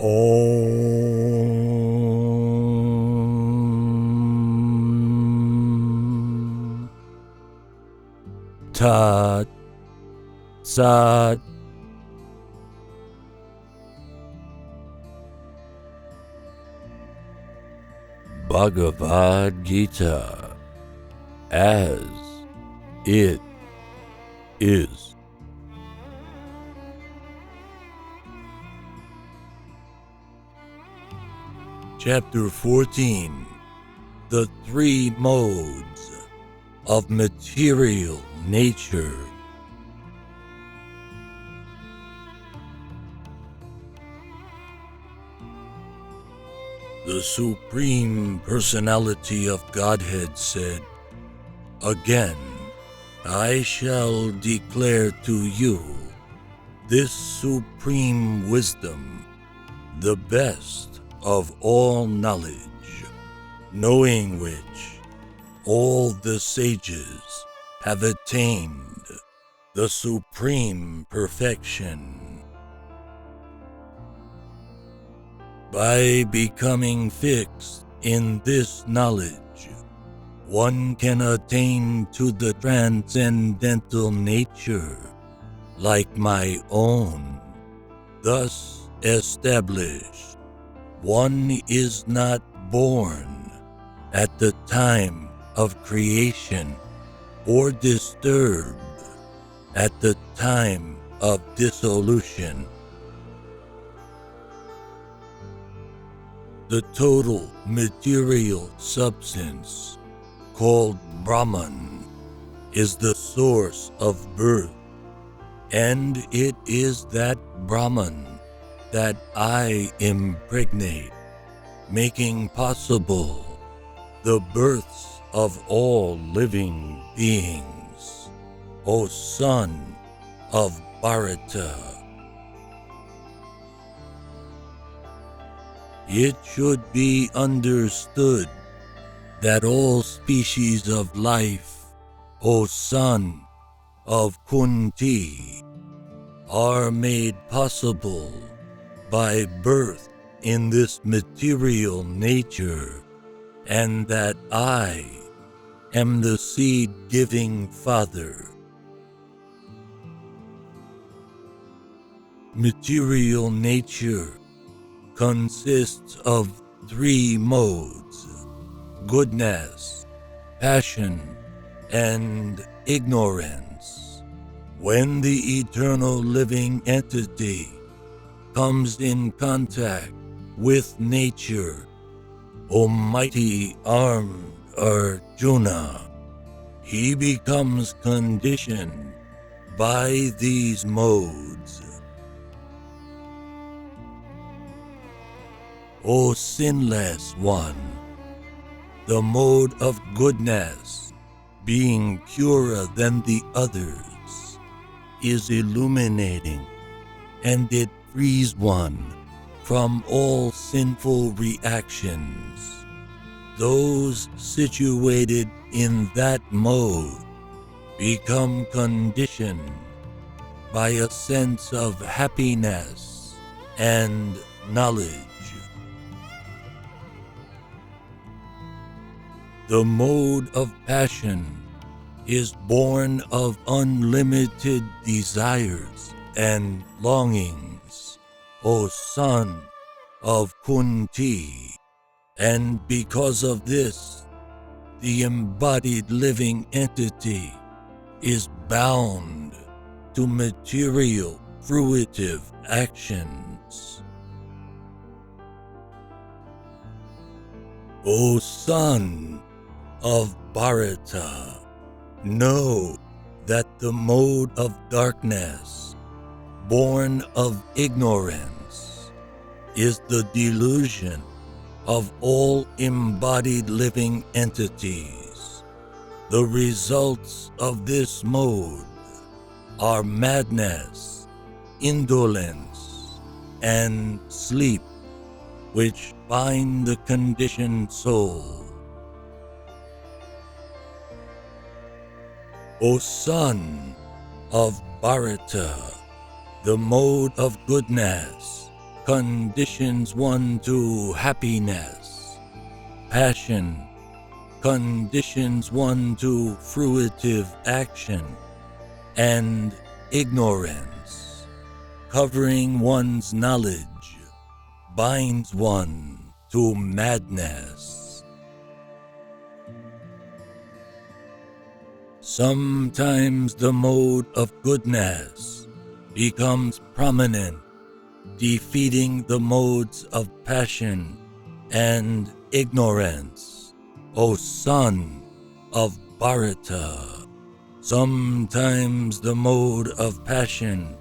Om Tat Sat. Bhagavad Gita as it is. Chapter 14. The Three Modes of Material Nature. The Supreme Personality of Godhead said, "Again, I shall declare to you this supreme wisdom, the best of all knowledge, knowing which all the sages have attained the supreme perfection. By becoming fixed in this knowledge, one can attain to the transcendental nature like my own. Thus established, one is not born at the time of creation or disturbed at the time of dissolution. The total material substance, called Brahman, is the source of birth, and it is that Brahman that I impregnate, making possible the births of all living beings, O son of Bharata. It should be understood that all species of life, O son of Kunti, are made possible by birth in this material nature, and that I am the seed-giving Father. Material nature consists of three modes: goodness, passion, and ignorance. When the eternal living entity comes in contact with nature, Almighty armed Arjuna, he becomes conditioned by these modes. O sinless one, the mode of goodness, being purer than the others, is illuminating, and it frees one from all sinful reactions. Those situated in that mode become conditioned by a sense of happiness and knowledge. The mode of passion is born of unlimited desires and longings, O son of Kunti, and because of this, the embodied living entity is bound to material fruitive actions. O son of Bharata, know that the mode of darkness, born of ignorance, is the delusion of all embodied living entities. The results of this mode are madness, indolence, and sleep, which bind the conditioned soul. O son of Bharata, the mode of goodness conditions one to happiness. Passion conditions one to fruitive action. And ignorance, covering one's knowledge, binds one to madness. Sometimes the mode of goodness becomes prominent, defeating the modes of passion and ignorance, O son of Bharata. Sometimes the mode of passion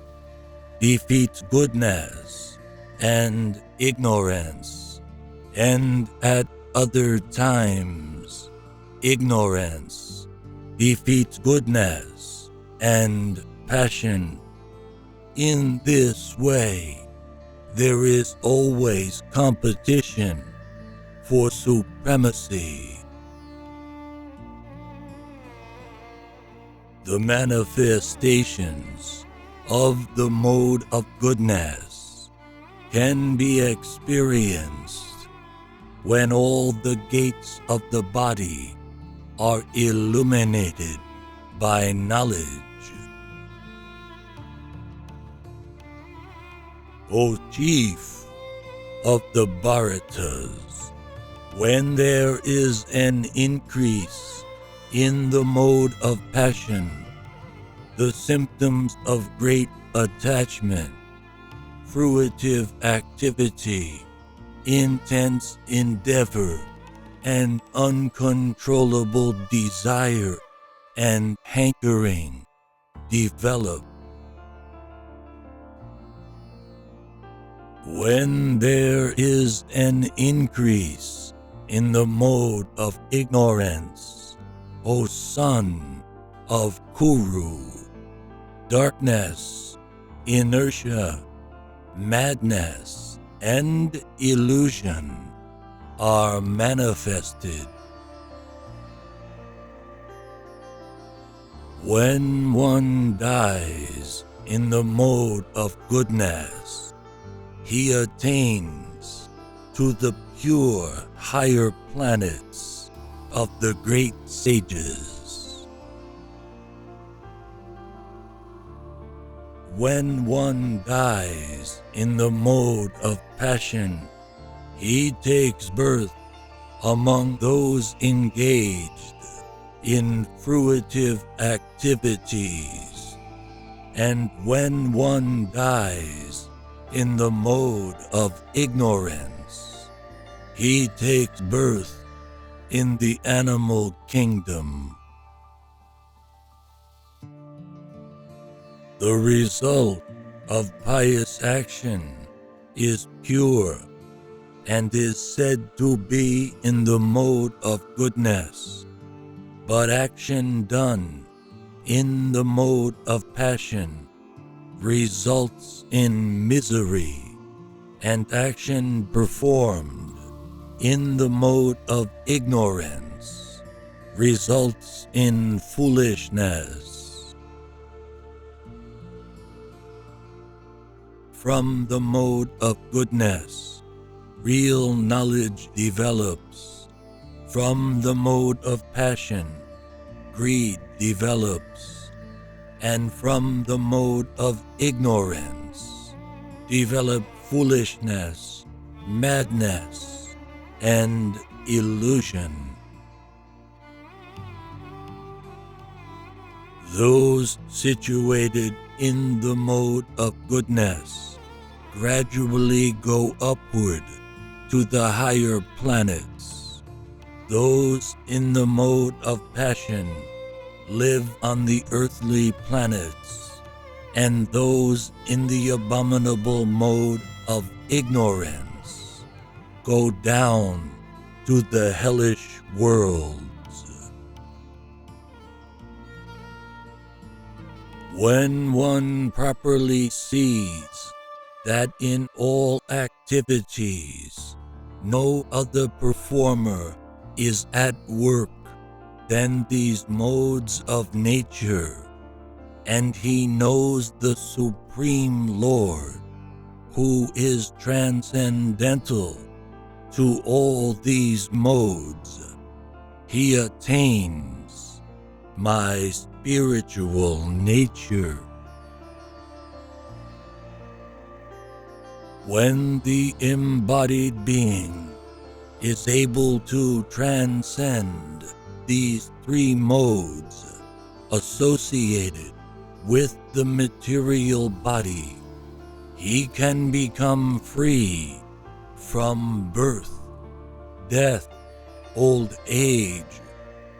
defeats goodness and ignorance, and at other times ignorance defeats goodness and passion. In this way, there is always competition for supremacy. The manifestations of the mode of goodness can be experienced when all the gates of the body are illuminated by knowledge. O chief of the Bharatas, when there is an increase in the mode of passion, the symptoms of great attachment, fruitive activity, intense endeavor, and uncontrollable desire and hankering develop. When there is an increase in the mode of ignorance, O son of Kuru, darkness, inertia, madness, and illusion are manifested. When one dies in the mode of goodness, he attains to the pure higher planets of the great sages. When one dies in the mode of passion, he takes birth among those engaged in fruitive activities. And when one dies in the mode of ignorance, he takes birth in the animal kingdom. The result of pious action is pure and is said to be in the mode of goodness, but action done in the mode of passion results in misery, and action performed in the mode of ignorance results in foolishness. From the mode of goodness, real knowledge develops. From the mode of passion, greed develops. And from the mode of ignorance, develop foolishness, madness, and illusion. Those situated in the mode of goodness gradually go upward to the higher planets. Those in the mode of passion live on the earthly planets, and those in the abominable mode of ignorance go down to the hellish worlds. When one properly sees that in all activities no other performer is at work than these modes of nature, and he knows the Supreme Lord, who is transcendental to all these modes, he attains my spiritual nature. When the embodied being is able to transcend these three modes associated with the material body, he can become free from birth, death, old age,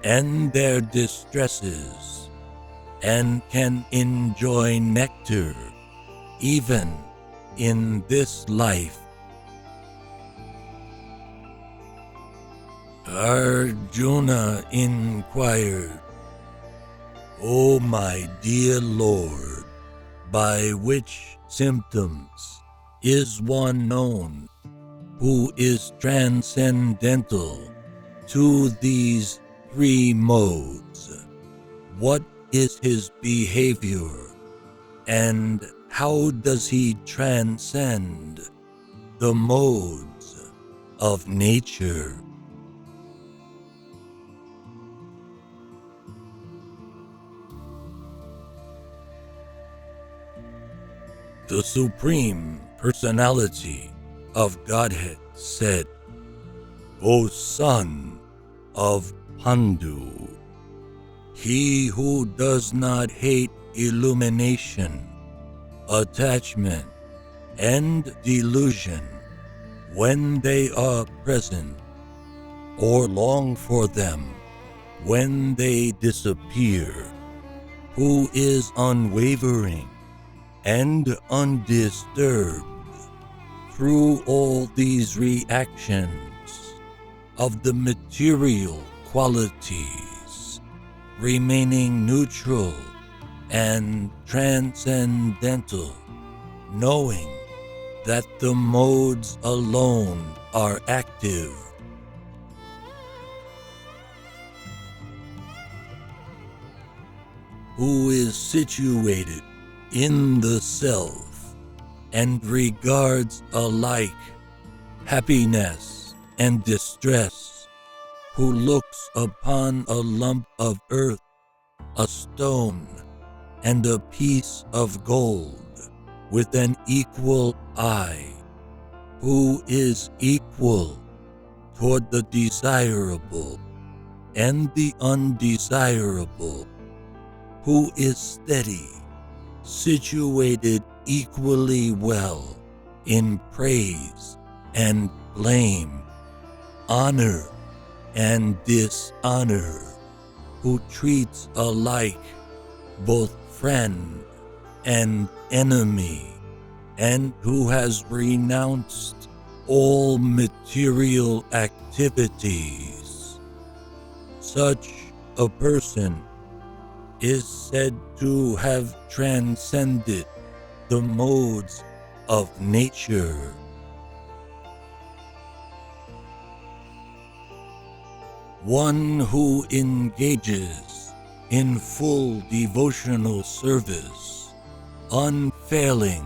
and their distresses, and can enjoy nectar even in this life. Arjuna inquired, "O my dear Lord, by which symptoms is one known who is transcendental to these three modes? What is his behavior, and how does he transcend the modes of nature?" The Supreme Personality of Godhead said, "O son of Pandu, he who does not hate illumination, attachment, and delusion when they are present, or long for them when they disappear, who is unwavering and undisturbed through all these reactions of the material qualities, remaining neutral and transcendental, knowing that the modes alone are active, who is situated in the self and regards alike happiness and distress, who looks upon a lump of earth, a stone, and a piece of gold with an equal eye, who is equal toward the desirable and the undesirable, who is steady, situated equally well in praise and blame, honor and dishonor, who treats alike both friend and enemy, and who has renounced all material activities. Such a person is said to have transcended the modes of nature. One who engages in full devotional service, unfailing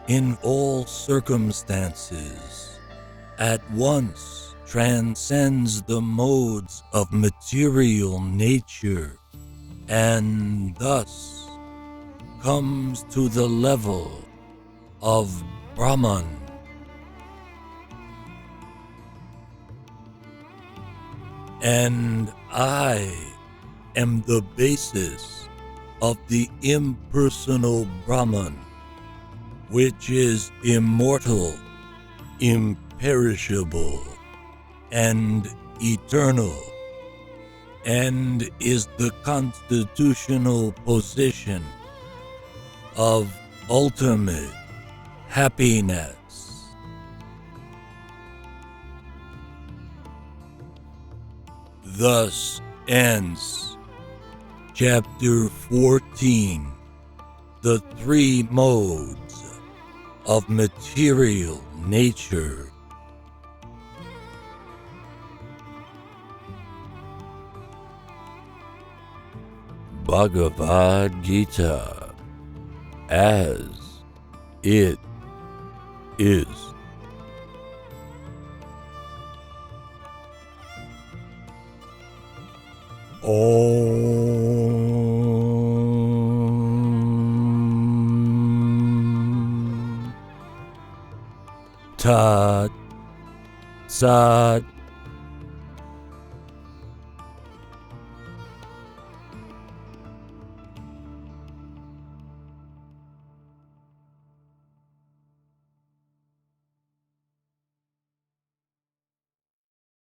in all circumstances, at once transcends the modes of material nature, and thus comes to the level of Brahman. And I am the basis of the impersonal Brahman, which is immortal, imperishable, and eternal, and is the constitutional position of ultimate happiness. Thus ends Chapter 14, The Three Modes of Material Nature. Bhagavad Gita, as it is. Om Tat Sat.